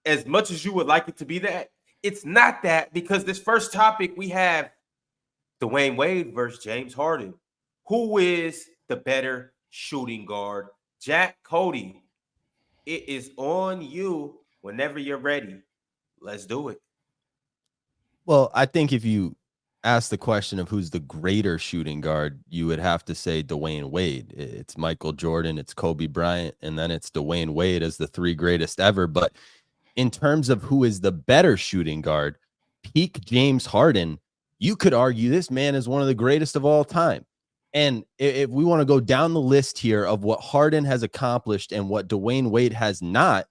as much as you would like it to be that, it's not that, because this first topic we have Dwyane Wade versus James Harden. Who is the better shooting guard? Jack, Cote, it is on you whenever you're ready. Let's do it. Well, I think if you ask the question of who's the greater shooting guard, you would have to say Dwyane Wade. It's Michael Jordan, it's Kobe Bryant, and then it's Dwyane Wade as the three greatest ever. But in terms of who is the better shooting guard, peak James Harden, you could argue this man is one of the greatest of all time. And if we want to go down the list here of what Harden has accomplished and what Dwyane Wade has not,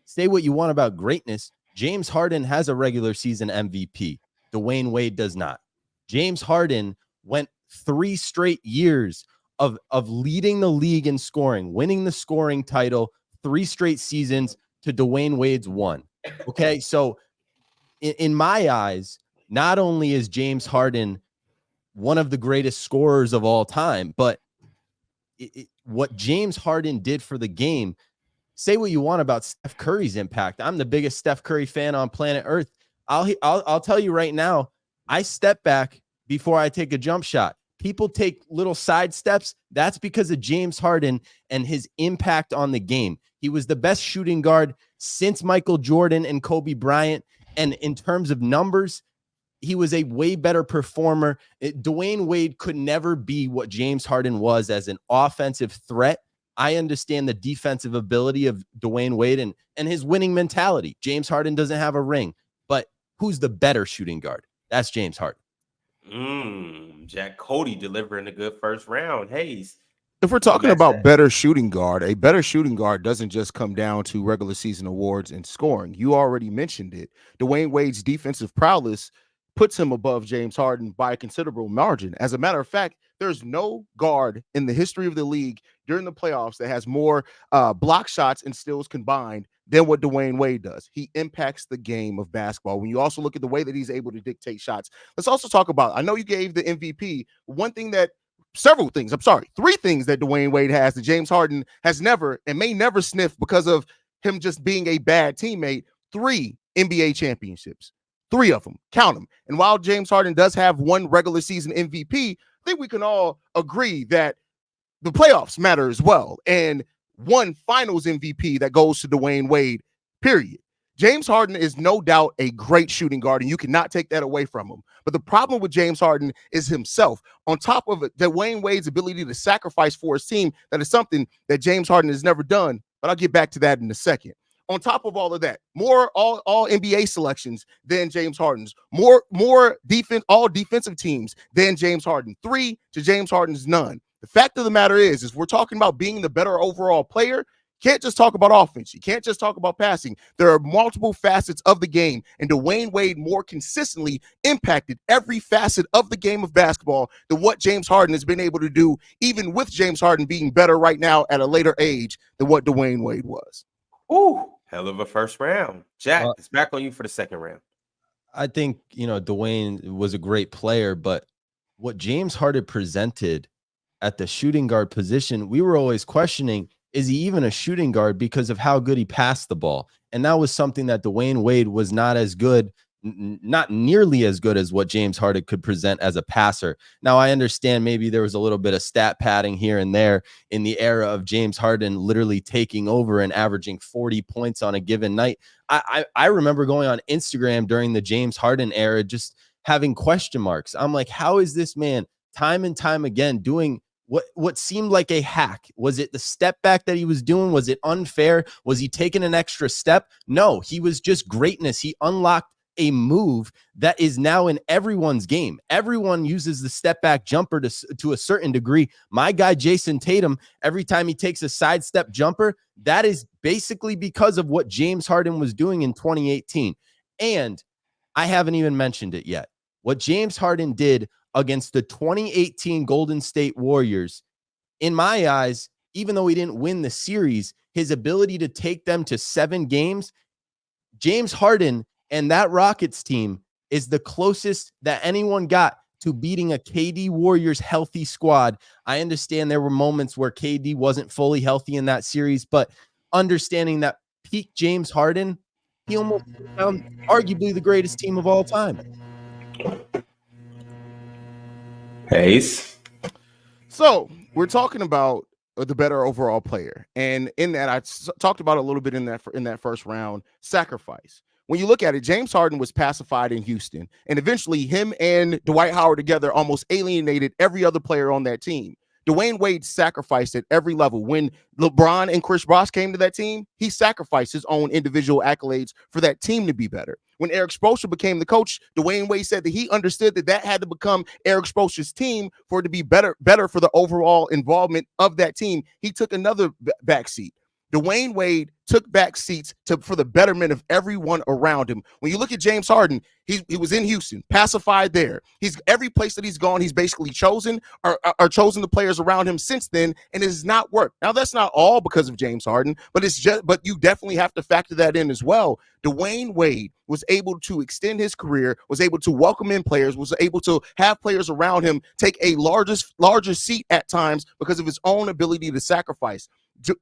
say what you want about greatness, James Harden has a regular season MVP. Dwyane Wade does not. James Harden went 3 straight years of leading the league in scoring, winning the scoring title, 3 straight seasons to Dwyane Wade's 1. Okay, so in my eyes, not only is James Harden one of the greatest scorers of all time, but what James Harden did for the game, say what you want about Steph Curry's impact. I'm the biggest Steph Curry fan on planet Earth. I'll tell you right now, I step back before I take a jump shot. People take little side steps. That's because of James Harden and his impact on the game. He was the best shooting guard since Michael Jordan and Kobe Bryant. And in terms of numbers, he was a way better performer. Dwyane Wade could never be what James Harden was as an offensive threat. I understand the defensive ability of Dwyane Wade and his winning mentality. James Harden doesn't have a ring, but who's the better shooting guard? That's James Harden. Jack, Cote delivering a good first round. Haize, if we're talking about better shooting guard, a better shooting guard doesn't just come down to regular season awards and scoring. You already mentioned it. Dwyane Wade's defensive prowess puts him above James Harden by a considerable margin. As a matter of fact, there's no guard in the history of the league during the playoffs that has more block shots and steals combined than what Dwyane Wade does. He impacts the game of basketball. When you also look at the way that he's able to dictate shots, let's also talk about, I know you gave the MVP, three things that Dwyane Wade has that James Harden has never and may never sniff because of him just being a bad teammate. 3 NBA championships. 3 of them. Count them. And while James Harden does have 1 regular season MVP, I think we can all agree that the playoffs matter as well. And 1 finals MVP that goes to Dwyane Wade, period. James Harden is no doubt a great shooting guard, and you cannot take that away from him. But the problem with James Harden is himself. On top of it, Dwyane Wade's ability to sacrifice for his team, that is something that James Harden has never done. But I'll get back to that in a second. On top of all of that, more all NBA selections than James Harden's, more defense, all defensive teams than James Harden. 3 to James Harden's none. The fact of the matter is we're talking about being the better overall player. Can't just talk about offense. You can't just talk about passing. There are multiple facets of the game, and Dwyane Wade more consistently impacted every facet of the game of basketball than what James Harden has been able to do, even with James Harden being better right now at a later age than what Dwyane Wade was. Ooh, hell of a first round. Jack, it's back on you for the second round. I think, Dwyane was a great player, but what James Harden presented at the shooting guard position, we were always questioning, is he even a shooting guard because of how good he passed the ball? And that was something that Dwyane Wade was not as good, not nearly as good as what James Harden could present as a passer. Now, I understand maybe there was a little bit of stat padding here and there in the era of James Harden literally taking over and averaging 40 points on a given night. I remember going on Instagram during the James Harden era, just having question marks. I'm like, how is this man time and time again doing what seemed like a hack? Was it the step back that he was doing? Was it unfair? Was he taking an extra step? No, he was just greatness. He unlocked a move that is now in everyone's game. Everyone uses the step back jumper to a certain degree. My guy, Jason Tatum, every time he takes a sidestep jumper, that is basically because of what James Harden was doing in 2018. And I haven't even mentioned it yet. What James Harden did against the 2018 Golden State Warriors, in my eyes, even though he didn't win the series, his ability to take them to 7 games, James Harden and that Rockets team is the closest that anyone got to beating a KD Warriors healthy squad. I understand there were moments where KD wasn't fully healthy in that series, but understanding that peak James Harden, he almost found arguably the greatest team of all time. Haize. So we're talking about the better overall player, and in that I talked about a little bit in that first round sacrifice. When you look at it, James Harden was pacified in Houston, and eventually him and Dwight Howard together almost alienated every other player on that team. Dwyane Wade sacrificed at every level. When LeBron and Chris Bosh came to that team, he sacrificed his own individual accolades for that team to be better. When Eric Spoelstra became the coach, Dwyane Wade said that he understood that had to become Eric Spoelstra's team for it to be better for the overall involvement of that team. He took another backseat. Dwyane Wade took back seats for the betterment of everyone around him. When you look at James Harden, he was in Houston, pacified there. He's every place that he's gone, he's basically chosen or chosen the players around him since then, and it has not worked. Now, that's not all because of James Harden, but you definitely have to factor that in as well. Dwyane Wade was able to extend his career, was able to welcome in players, was able to have players around him take a larger seat at times because of his own ability to sacrifice.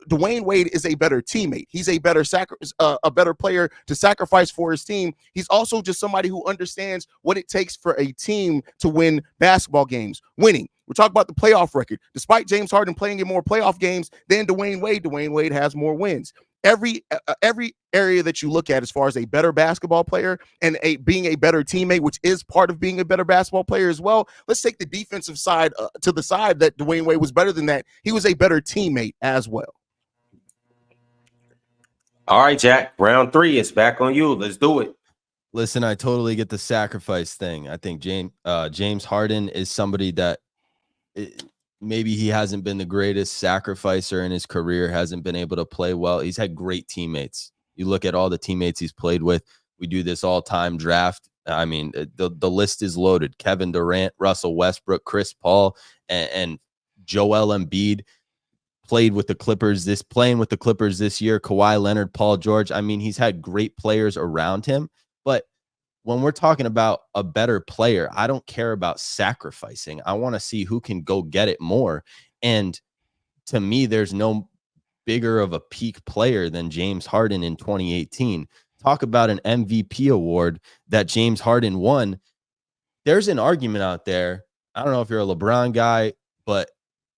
Dwyane Wade is a better teammate. He's a better player to sacrifice for his team. He's also just somebody who understands what it takes for a team to win basketball games. Winning. We're talking about the playoff record. Despite James Harden playing in more playoff games than Dwyane Wade has more wins. Every area that you look at as far as a better basketball player and being a better teammate, which is part of being a better basketball player as well. Let's take the defensive side to the side that Dwyane Wade was better than that. He was a better teammate as well. All right, Jack. Round 3 is back on you. Let's do it. Listen, I totally get the sacrifice thing. I think James Harden is somebody that maybe he hasn't been the greatest sacrificer in his career, hasn't been able to play well. He's had great teammates. You look at all the teammates he's played with. We do this all-time draft. I mean, the list is loaded. Kevin Durant, Russell Westbrook, Chris Paul, and Joel Embiid playing with the Clippers this year. Kawhi Leonard, Paul George. I mean, he's had great players around him. But when we're talking about a better player, I don't care about sacrificing. I want to see who can go get it more. And to me, there's no bigger of a peak player than James Harden in 2018. Talk about an MVP award that James Harden won. There's an argument out there. I don't know if you're a LeBron guy, but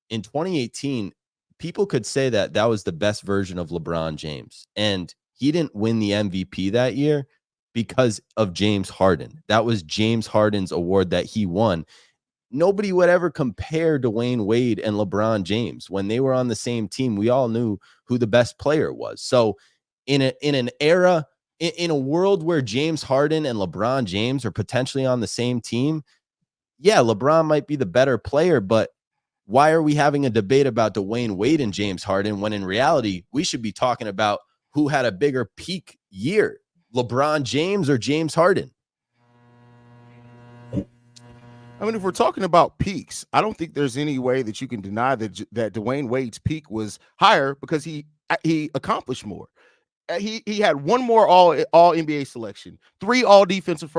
in 2018, people could say that was the best version of LeBron James. And he didn't win the MVP that year because of James Harden. That was James Harden's award that he won. Nobody would ever compare Dwyane Wade and LeBron James. When they were on the same team, we all knew who the best player was. So in an era, in a world where James Harden and LeBron James are potentially on the same team, yeah, LeBron might be the better player, but why are we having a debate about Dwyane Wade and James Harden when in reality, we should be talking about who had a bigger peak year? LeBron James or James Harden? I mean, if we're talking about peaks, I don't think there's any way that you can deny that Dwyane Wade's peak was higher because he accomplished more. He had one more all NBA selection, 3 all defensive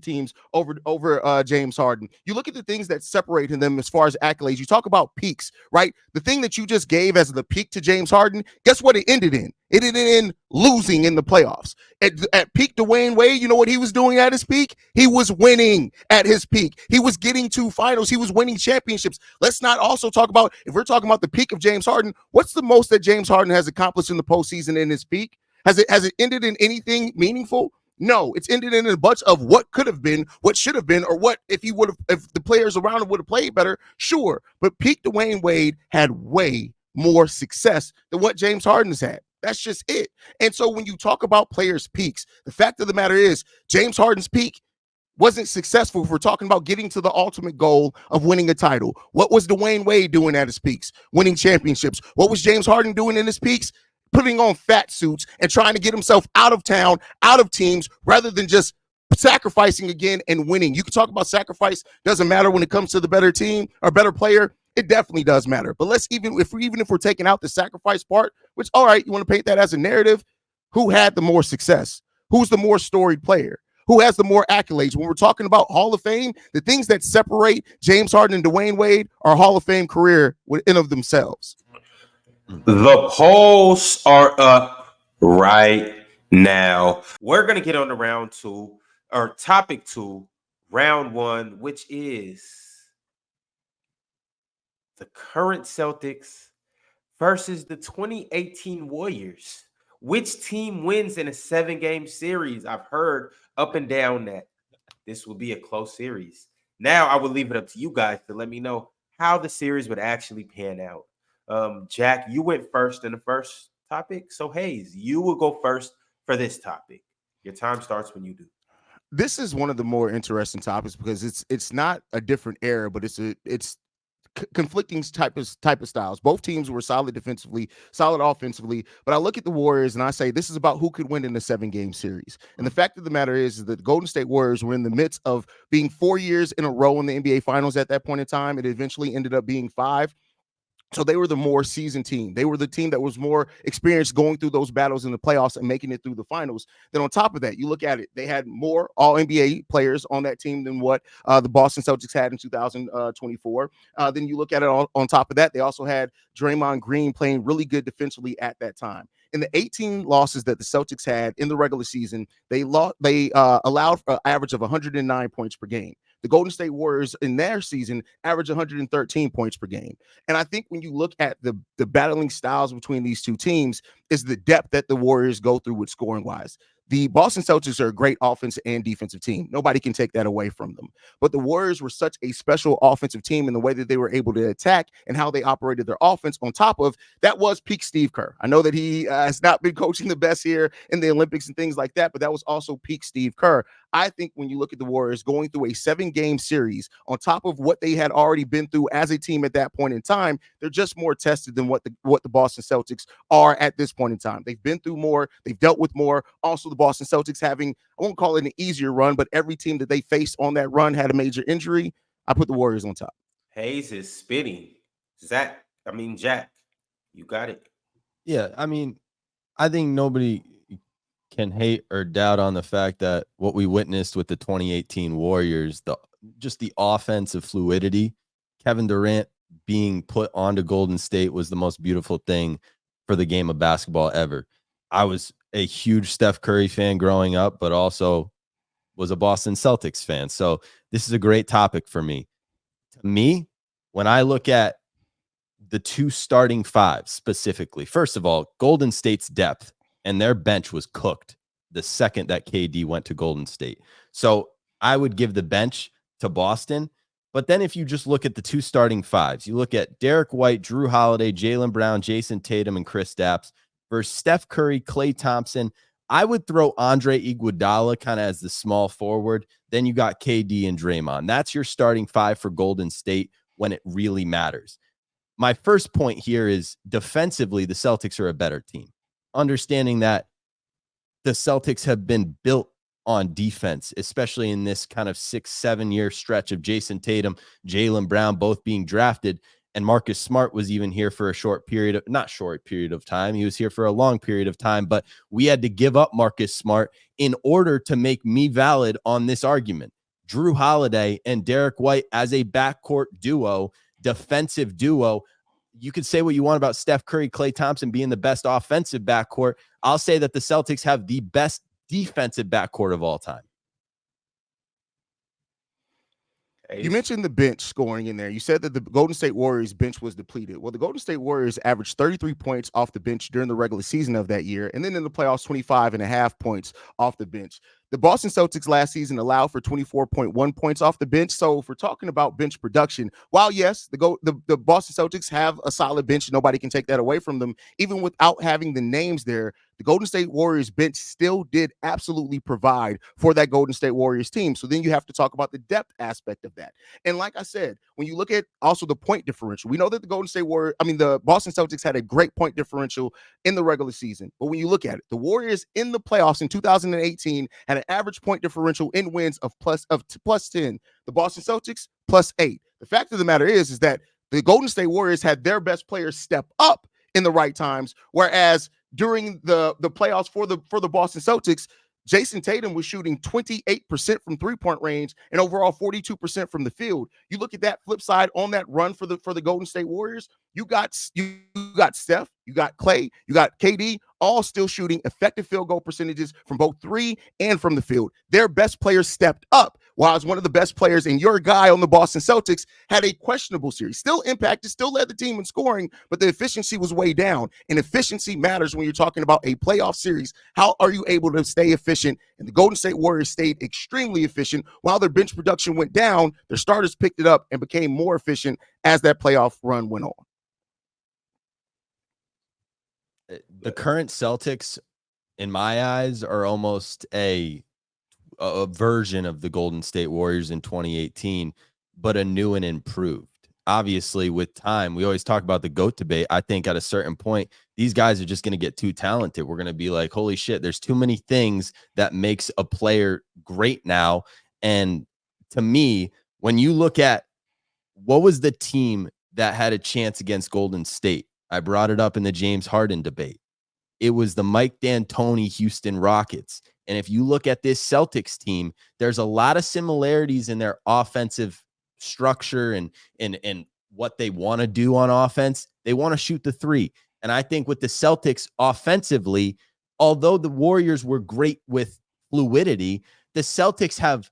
teams over James Harden. You look at the things that separate them as far as accolades. You talk about peaks, right? The thing that you just gave as the peak to James Harden, guess what it ended in? It ended in losing in the playoffs. At peak Dwyane Wade, you know what he was doing at his peak? He was winning at his peak. He was getting to finals. He was winning championships. Let's not also talk about, if we're talking about the peak of James Harden, what's the most that James Harden has accomplished in the postseason in his peak? Has it ended in anything meaningful? No, it's ended in a bunch of what could have been, what should have been, or what if the players around him would have played better, sure. But peak Dwyane Wade had way more success than what James Harden has had. That's just it. And so when you talk about players' peaks, the fact of the matter is James Harden's peak wasn't successful if we're talking about getting to the ultimate goal of winning a title. What was Dwyane Wade doing at his peaks? Winning championships. What was James Harden doing in his peaks? Putting on fat suits and trying to get himself out of town, out of teams, rather than just sacrificing again and winning. You can talk about sacrifice. Doesn't matter when it comes to the better team or better player. It definitely does matter. But let's even if we're taking out the sacrifice part, which, all right, you want to paint that as a narrative, who had the more success? Who's the more storied player? Who has the more accolades? When we're talking about Hall of Fame, the things that separate James Harden and Dwyane Wade are Hall of Fame career within of themselves. The polls are up right Now, we're going to get on to round two, or topic two, round one, which is the current Celtics versus the 2018 Warriors. Which team wins in a 7-game series? I've heard up and down that this will be a close series. Now, I would leave it up to you guys to let me know how the series would actually pan out. Jack, you went first in the first topic. So, Haize, you will go first for this topic. Your time starts when you do. This is one of the more interesting topics because it's not a different era, but it's conflicting type of styles. Both teams were solid defensively, solid offensively. But I look at the Warriors and I say this is about who could win in a 7-game series. And the fact of the matter is that the Golden State Warriors were in the midst of being 4 years in a row in the NBA Finals at that point in time. It eventually ended up being 5. So they were the more seasoned team. They were the team that was more experienced going through those battles in the playoffs and making it through the finals. Then on top of that, you look at it, they had more all-NBA players on that team than what the Boston Celtics had in 2024. Then you look at it on top of that, they also had Draymond Green playing really good defensively at that time. In the 18 losses that the Celtics had in the regular season, they allowed an average of 109 points per game. The Golden State Warriors in their season average 113 points per game. And I think when you look at the battling styles between these two teams is the depth that the Warriors go through with scoring wise. The Boston Celtics are a great offensive and defensive team. Nobody can take that away from them. But the Warriors were such a special offensive team in the way that they were able to attack and how they operated their offense. On top of that was peak Steve Kerr. I know that he has not been coaching the best here in the Olympics and things like that, but that was also peak Steve Kerr. I think when you look at the Warriors going through a 7-game series on top of what they had already been through as a team at that point in time, they're just more tested than what the Boston Celtics are at this point in time. They've been through more. They've dealt with more. Also, the Boston Celtics having, I won't call it an easier run, but every team that they faced on that run had a major injury. I put the Warriors on top. Haize is spitting. Jack, you got it. Yeah, I mean, I think nobody can hate or doubt on the fact that what we witnessed with the 2018 Warriors, just the offensive fluidity, Kevin Durant being put onto Golden State was the most beautiful thing for the game of basketball ever. I was a huge Steph Curry fan growing up, but also was a Boston Celtics fan. So this is a great topic for me. To me, when I look at the two starting fives specifically, first of all, Golden State's depth and their bench was cooked the second that KD went to Golden State. So I would give the bench to Boston. But then if you just look at the two starting fives, you look at Derek White, Drew Holiday, Jalen Brown, Jason Tatum, and Kristaps versus Steph Curry, Klay Thompson. I would throw Andre Iguodala kind of as the small forward. Then you got KD and Draymond. That's your starting five for Golden State when it really matters. My first point here is defensively, the Celtics are a better team. Understanding that the Celtics have been built on defense, especially in this kind of 6-7 year stretch of Jason Tatum, Jalen Brown both being drafted, and Marcus Smart was even here for a not short period of time. He was here for a long period of time, but we had to give up Marcus Smart in order to make me valid on this argument. Drew Holiday and Derek White as a backcourt duo, defensive duo. You could say what you want about Steph Curry, Klay Thompson being the best offensive backcourt. I'll say that the Celtics have the best defensive backcourt of all time. You mentioned the bench scoring in there. You said that the Golden State Warriors bench was depleted. Well, the Golden State Warriors averaged 33 points off the bench during the regular season of that year. And then in the playoffs, 25.5 points off the bench. The Boston Celtics last season allowed for 24.1 points off the bench. So if we're talking about bench production, while yes, the Boston Celtics have a solid bench, nobody can take that away from them. Even without having the names there, the Golden State Warriors bench still did absolutely provide for that Golden State Warriors team. So then you have to talk about the depth aspect of that. And like I said, when you look at also the point differential, we know that the Boston Celtics had a great point differential in the regular season. But when you look at it, the Warriors in the playoffs in 2018 had an average point differential in wins of plus 10. The Boston Celtics +8. The fact of the matter is that the Golden State Warriors had their best players step up in the right times, whereas during the playoffs for the Boston Celtics, Jason Tatum was shooting 28% from three-point range and overall 42% from the field. You look at that flip side on that run for the Golden State Warriors. You got Steph, you got Clay, you got KD, all still shooting effective field goal percentages from both three and from the field. Their best players stepped up, while one of the best players and your guy on the Boston Celtics had a questionable series. Still impacted, still led the team in scoring, but the efficiency was way down. And efficiency matters when you're talking about a playoff series. How are you able to stay efficient? And the Golden State Warriors stayed extremely efficient. While their bench production went down, their starters picked it up and became more efficient as that playoff run went on. The current Celtics, in my eyes, are almost a version of the Golden State Warriors in 2018, but a new and improved. Obviously, with time, we always talk about the GOAT debate. I think at a certain point, these guys are just going to get too talented. We're going to be like, holy shit, there's too many things that makes a player great now. And to me, when you look at what was the team that had a chance against Golden State, I brought it up in the James Harden debate. It was the Mike D'Antoni Houston Rockets. And if you look at this Celtics team, there's a lot of similarities in their offensive structure and what they want to do on offense. They want to shoot the three. And I think with the Celtics offensively, although the Warriors were great with fluidity, the Celtics have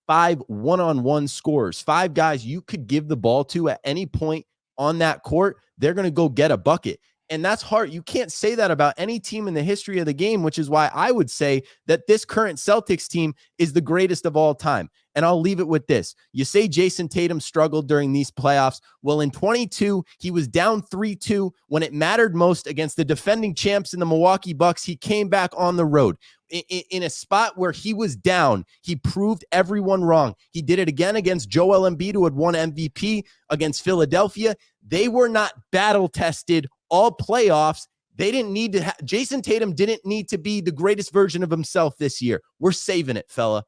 5 one-on-one scorers, 5 guys you could give the ball to at any point on that court. They're going to go get a bucket. And that's hard. You can't say that about any team in the history of the game, which is why I would say that this current Celtics team is the greatest of all time. And I'll leave it with this. You say Jason Tatum struggled during these playoffs. Well, in 22, he was down 3-2 when it mattered most against the defending champs in the Milwaukee Bucks. He came back on the road. In a spot where he was down, he proved everyone wrong. He did it again against Joel Embiid, who had won MVP against Philadelphia. They were not battle-tested all playoffs. They didn't need to Jason Tatum didn't need to be the greatest version of himself this year. We're saving it, fella.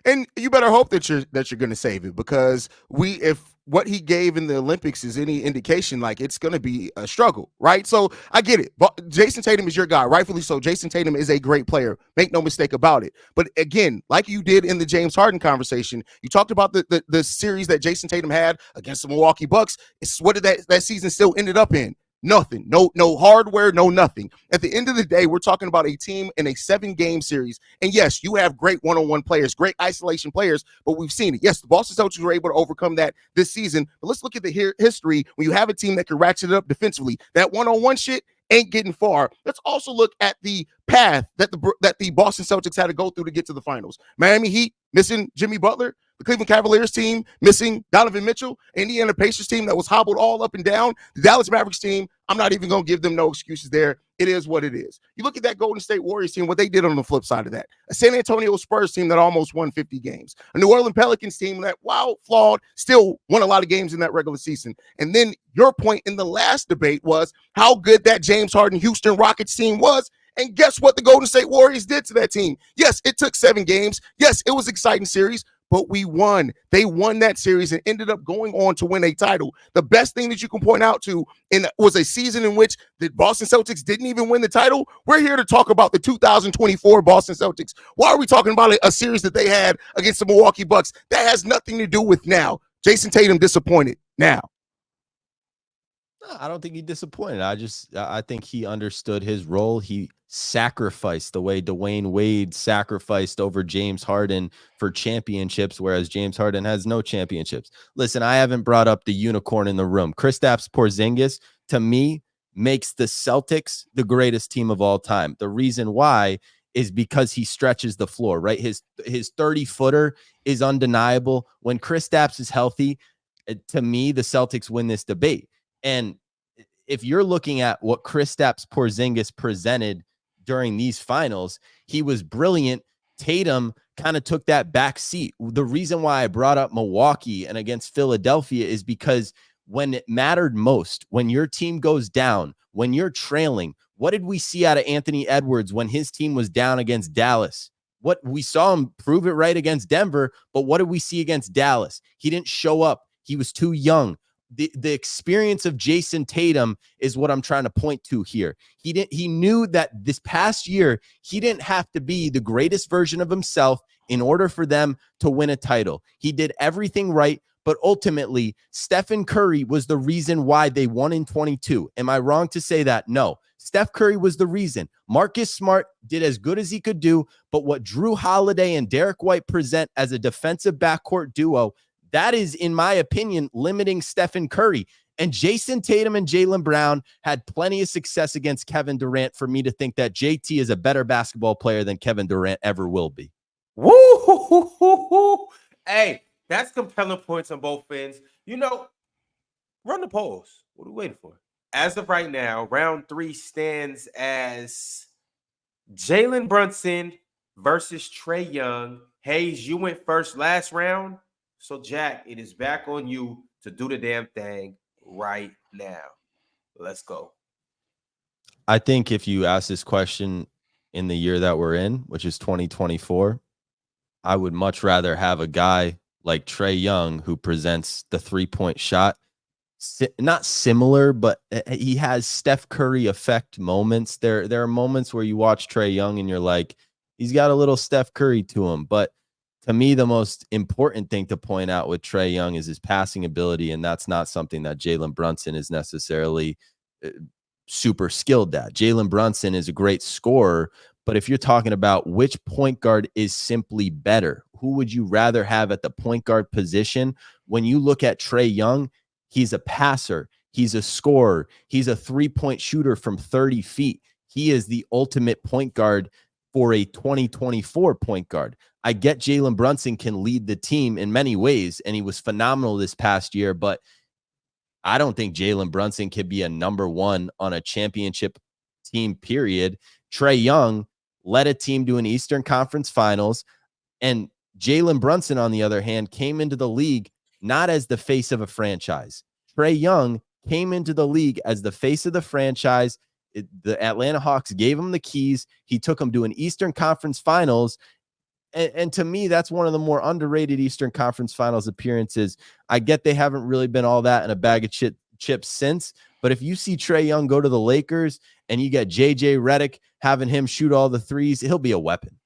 And you better hope that you're going to save it, because if what he gave in the Olympics is any indication, like, it's going to be a struggle, right? So I get it. But Jason Tatum is your guy, rightfully so. Jason Tatum is a great player. Make no mistake about it. But again, like you did in the James Harden conversation, you talked about the series that Jason Tatum had against the Milwaukee Bucks. It's what did that season still ended up in? Nothing. No hardware, no nothing. At the end of the day, we're talking about a team in a 7-game series. And yes, you have great one-on-one players, great isolation players, but we've seen it. Yes, the Boston Celtics were able to overcome that this season. But let's look at the history when you have a team that can ratchet it up defensively. That one-on-one shit ain't getting far. Let's also look at the path that the Boston Celtics had to go through to get to the finals. Miami Heat missing Jimmy Butler. The Cleveland Cavaliers team missing Donovan Mitchell. Indiana Pacers team that was hobbled all up and down. The Dallas Mavericks team, I'm not even going to give them no excuses there. It is what it is. You look at that Golden State Warriors team, what they did on the flip side of that. A San Antonio Spurs team that almost won 50 games. A New Orleans Pelicans team that, while flawed, still won a lot of games in that regular season. And then your point in the last debate was how good that James Harden Houston Rockets team was. And guess what the Golden State Warriors did to that team? Yes, it took 7 games. Yes, it was an exciting series, but we won. They won that series and ended up going on to win a title. The best thing that you can point out to was a season in which the Boston Celtics didn't even win the title. We're here to talk about the 2024 Boston Celtics. Why are we talking about a series that they had against the Milwaukee Bucks? That has nothing to do with now. Jason Tatum disappointed now. I don't think he disappointed. I think he understood his role. He sacrificed the way Dwyane Wade sacrificed over James Harden for championships, whereas James Harden has no championships. Listen, I haven't brought up the unicorn in the room. Kristaps Porzingis, to me, makes the Celtics the greatest team of all time. The reason why is because he stretches the floor, right? His 30-footer is undeniable. When Kristaps is healthy, to me, the Celtics win this debate. And if you're looking at what Kristaps Porzingis presented during these finals, he was brilliant. Tatum kind of took that back seat. The reason why I brought up Milwaukee and against Philadelphia is because when it mattered most, when your team goes down, when you're trailing, what did we see out of Anthony Edwards when his team was down against Dallas? What we saw him prove it right against Denver, but what did we see against Dallas? He didn't show up. He was too young. the experience of Jason Tatum is what I'm trying to point to here. He knew that this past year, he didn't have to be the greatest version of himself in order for them to win a title. He did everything right, but ultimately, Stephen Curry was the reason why they won in 22. Am I wrong to say that? No. Steph Curry was the reason. Marcus Smart did as good as he could do, but what Drew Holiday and Derek White present as a defensive backcourt duo, that is, in my opinion, limiting Stephen Curry. And Jason Tatum and Jaylen Brown had plenty of success against Kevin Durant for me to think that JT is a better basketball player than Kevin Durant ever will be. Woo! Hey, that's compelling points on both ends. Run the polls. What are we waiting for? As of right now, round 3 stands as Jalen Brunson versus Trae Young. Haize, you went first last round. So, Jack, it is back on you to do the damn thing right now. Let's go. I think if you ask this question in the year that we're in, which is 2024, I would much rather have a guy like Trae Young who presents the three-point shot. Not similar, but he has Steph Curry effect moments. There are moments where you watch Trae Young and you're like, he's got a little Steph Curry to him. But to me, the most important thing to point out with Trae Young is his passing ability, and that's not something that Jalen Brunson is necessarily super skilled at. Jalen Brunson is a great scorer, but if you're talking about which point guard is simply better, who would you rather have at the point guard position? When you look at Trae Young, he's a passer. He's a scorer. He's a three-point shooter from 30 feet. He is the ultimate point guard for a 2024 point guard. I get Jalen Brunson can lead the team in many ways, and he was phenomenal this past year, but I don't think Jalen Brunson could be a number 1 on a championship team, period. Trae Young led a team to an Eastern Conference Finals, and Jalen Brunson, on the other hand, came into the league not as the face of a franchise. Trae Young came into the league as the face of the franchise. The Atlanta Hawks gave him the keys. He took him to an Eastern Conference Finals. And to me, that's one of the more underrated Eastern Conference Finals appearances. I get they haven't really been all that in a bag of chips since, but if you see Trae Young go to the Lakers and you get JJ Redick having him shoot all the threes, he'll be a weapon.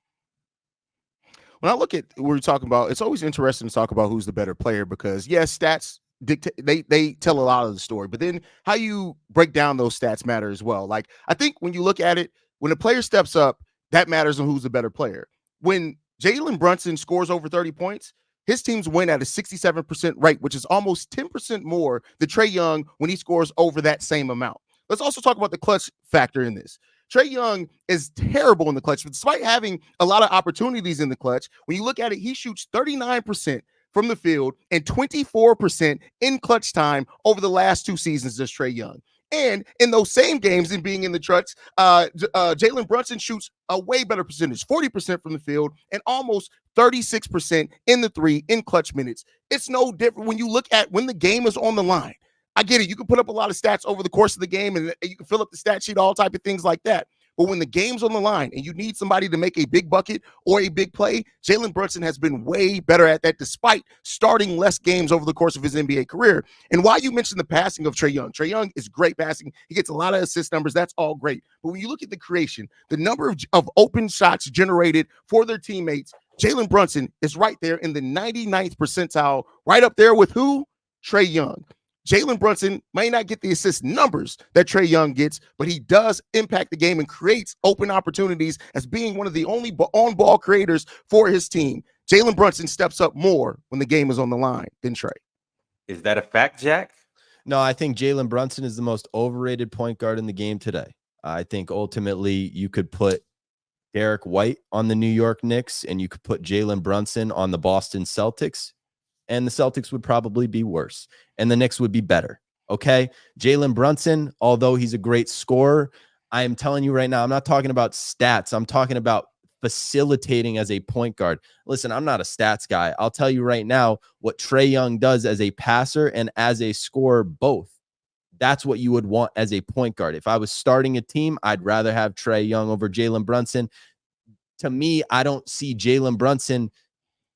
When I look at what we're talking about, it's always interesting to talk about who's the better player because, yes, stats dictate, they tell a lot of the story, but then how you break down those stats matter as well. Like, I think when you look at it, when a player steps up, that matters on who's the better player. When Jalen Brunson scores over 30 points, his teams win at a 67% rate, which is almost 10% more than Trae Young when he scores over that same amount. Let's also talk about the clutch factor in this. Trae Young is terrible in the clutch, but despite having a lot of opportunities in the clutch, when you look at it, he shoots 39% from the field and 24% in clutch time over the last 2 seasons as Trae Young. And in those same games and being in the clutch, Jalen Brunson shoots a way better percentage, 40% from the field and almost 36% in the 3 in clutch minutes. It's no different when you look at when the game is on the line. I get it. You can put up a lot of stats over the course of the game and you can fill up the stat sheet, all type of things like that. But when the game's on the line and you need somebody to make a big bucket or a big play, Jalen Brunson has been way better at that despite starting less games over the course of his NBA career. And while you mentioned the passing of Trae Young is great passing. He gets a lot of assist numbers. That's all great. But when you look at the creation, the number of open shots generated for their teammates, Jalen Brunson is right there in the 99th percentile, right up there with who? Trae Young. Jalen Brunson may not get the assist numbers that Trae Young gets, but he does impact the game and creates open opportunities as being one of the only on-ball creators for his team. Jalen Brunson steps up more when the game is on the line than Trae. Is that a fact, Jack? No, I think Jalen Brunson is the most overrated point guard in the game today. I think ultimately you could put Derek White on the New York Knicks and you could put Jalen Brunson on the Boston Celtics, and the Celtics would probably be worse and the Knicks would be better. Okay. Jalen Brunson, although he's a great scorer, I am telling you right now, I'm not talking about stats. I'm talking about facilitating as a point guard. Listen, I'm not a stats guy. I'll tell you right now what Trae Young does as a passer and as a scorer, both. That's what you would want as a point guard. If I was starting a team, I'd rather have Trae Young over Jalen Brunson. To me, I don't see Jalen Brunson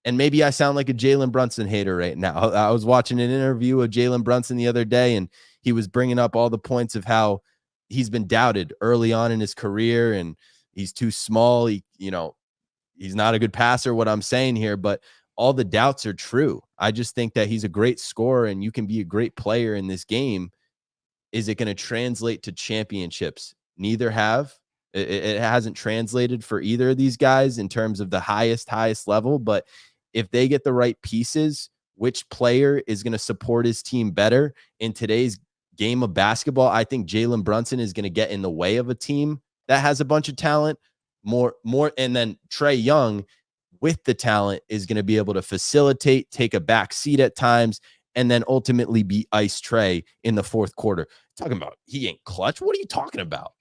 And maybe I sound like a Jalen Brunson hater right now. I was watching an interview of Jalen Brunson the other day, and he was bringing up all the points of how he's been doubted early on in his career, and he's too small. He's not a good passer, what I'm saying here, but all the doubts are true. I just think that he's a great scorer, and you can be a great player in this game. Is it going to translate to championships? Neither have. It hasn't translated for either of these guys in terms of the highest level, but if they get the right pieces, which player is going to support his team better in today's game of basketball? I think Jalen Brunson is going to get in the way of a team that has a bunch of talent more, and then Trae Young with the talent is going to be able to facilitate, take a back seat at times, and then ultimately be ice Trae in the fourth quarter. Talking about he ain't clutch. What are you talking about?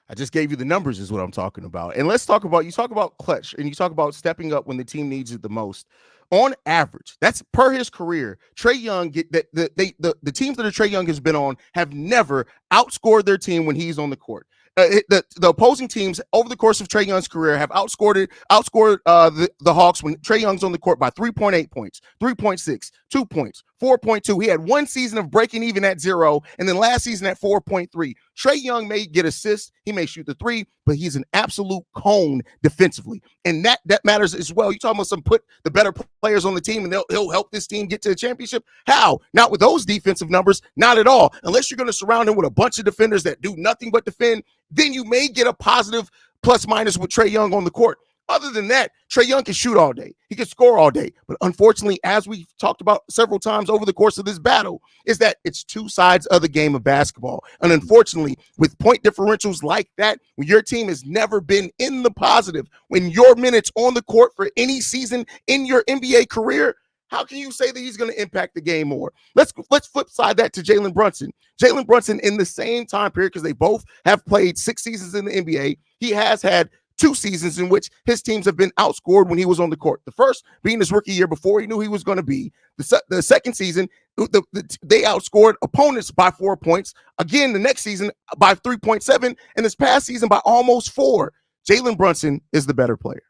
I just gave you the numbers is what I'm talking about. And let's talk about, you talk about clutch and you talk about stepping up when the team needs it the most. On average, that's per his career. Trae Young, the teams that Trae Young has been on have never outscored their team when he's on the court. The opposing teams over the course of Trae Young's career have outscored the Hawks when Trae Young's on the court by 3.8 points, 3.6, 2 points, 4.2. He had one season of breaking even at 0, and then last season at 4.3. Trae Young may get assists, he may shoot the 3, but he's an absolute cone defensively, and that matters as well. You're talking about some put the better players on the team, and he'll help this team get to the championship. How? Not with those defensive numbers, not at all. Unless you're going to surround him with a bunch of defenders that do nothing but defend, then you may get a positive plus minus with Trae Young on the court. Other than that, Trae Young can shoot all day. He can score all day. But unfortunately, as we've talked about several times over the course of this battle, is that it's two sides of the game of basketball. And unfortunately, with point differentials like that, when your team has never been in the positive, when your minutes on the court for any season in your NBA career, how can you say that he's going to impact the game more? Let's flip side that to Jalen Brunson. Jalen Brunson in the same time period, because they both have played 6 seasons in the NBA, he has had 2 seasons in which his teams have been outscored when he was on the court. The first being his rookie year before he knew he was going to be. The second season, they outscored opponents by 4 points. Again, the next season by 3.7, and this past season by almost 4. Jalen Brunson is the better player.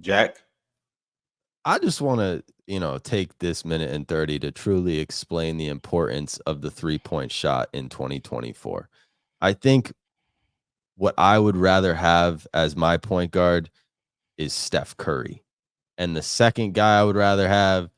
Jack? I just want to, take this minute and 30 to truly explain the importance of the 3-point shot in 2024. I think what I would rather have as my point guard is Steph Curry. And the second guy I would rather have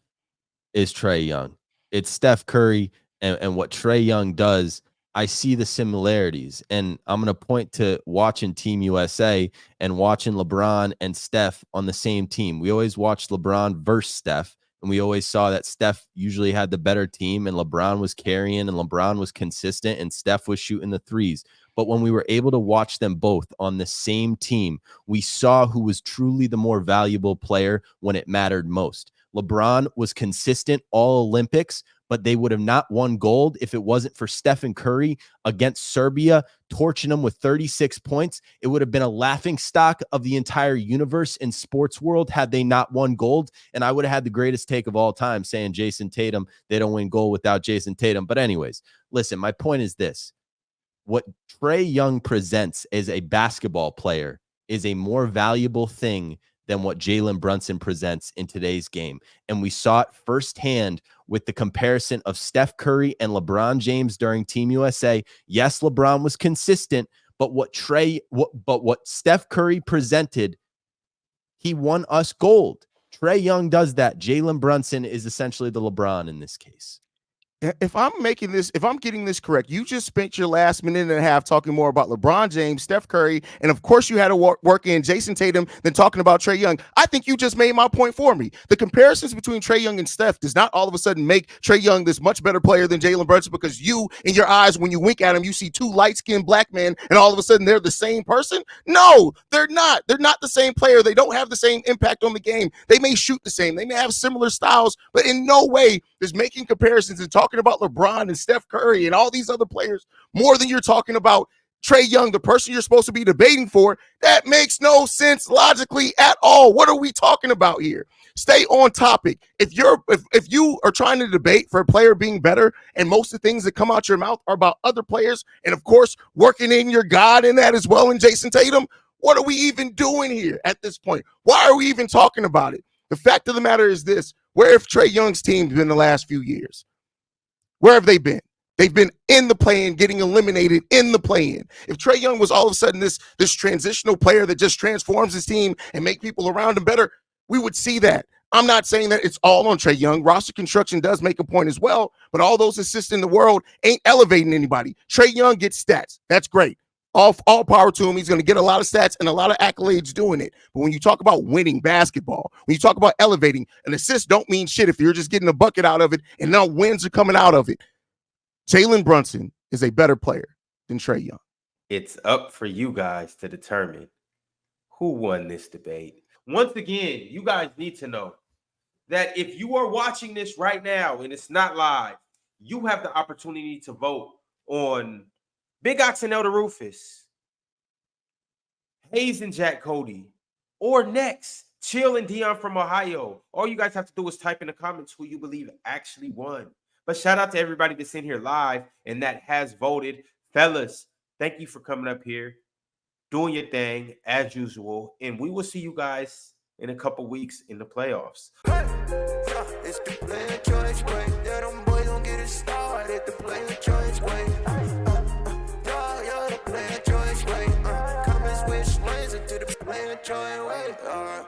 is Trae Young. It's Steph Curry and what Trae Young does. I see the similarities, and I'm going to point to watching Team USA and watching LeBron and Steph on the same team. We always watched LeBron versus Steph, and we always saw that Steph usually had the better team, and LeBron was carrying, and LeBron was consistent, and Steph was shooting the threes. But when we were able to watch them both on the same team, we saw who was truly the more valuable player when it mattered most. LeBron was consistent all Olympics, but they would have not won gold if it wasn't for Stephen Curry against Serbia, torching them with 36 points. It would have been a laughing stock of the entire universe and sports world had they not won gold. And I would have had the greatest take of all time saying Jason Tatum, they don't win gold without Jason Tatum. But anyways, listen, my point is this. What Trae Young presents as a basketball player is a more valuable thing than what Jalen Brunson presents in today's game. And we saw it firsthand with the comparison of Steph Curry and LeBron James during Team USA. Yes, LeBron was consistent, but what Steph Curry presented, he won us gold. Trae Young does that. Jalen Brunson is essentially the LeBron in this case. If I'm getting this correct, you just spent your last minute and a half talking more about LeBron James, Steph Curry, and of course you had to work in Jason Tatum than talking about Trae Young. I think you just made my point for me. The comparisons between Trae Young and Steph does not all of a sudden make Trae Young this much better player than Jalen Brunson, because you, in your eyes, when you wink at him, you see 2 light-skinned black men and all of a sudden they're the same person. No, they're not. They're not the same player. They don't have the same impact on the game. They may shoot the same. They may have similar styles, but in no way is making comparisons and talking about LeBron and Steph Curry and all these other players more than you're talking about Trae Young, the person you're supposed to be debating for. That makes no sense logically at all. What are we talking about here? Stay on topic. If you are trying to debate for a player being better, and most of the things that come out your mouth are about other players, and of course working in your God in that as well in Jason Tatum, What are we even doing here at this point? Why are we even talking about it? The fact of the matter is this: where have Trae Young's teams been the last few years? Where have they been? They've been in the play-in, getting eliminated in the play-in. If Trae Young was all of a sudden this transitional player that just transforms his team and make people around him better, we would see that. I'm not saying that it's all on Trae Young. Roster construction does make a point as well, but all those assists in the world ain't elevating anybody. Trae Young gets stats. That's great. All power to him. He's going to get a lot of stats and a lot of accolades doing it. But when you talk about winning basketball, when you talk about elevating, an assist don't mean shit if you're just getting a bucket out of it and now wins are coming out of it. Jalen Brunson is a better player than Trae Young. It's up for you guys to determine who won this debate. Once again, you guys need to know that if you are watching this right now and it's not live, you have the opportunity to vote on Big Ox and Elder Rufus, Haize and Jack Cody, or next, Chill and Dion from Ohio. All you guys have to do is type in the comments who you believe actually won. But shout out to everybody that's in here live and that has voted. Fellas, thank you for coming up here, doing your thing as usual. And we will see you guys in a couple weeks in the playoffs. It's the player choice way. Yeah, them boys don't get it started. The player choice way. The player choice way. Comments wish lanes into the player choice way.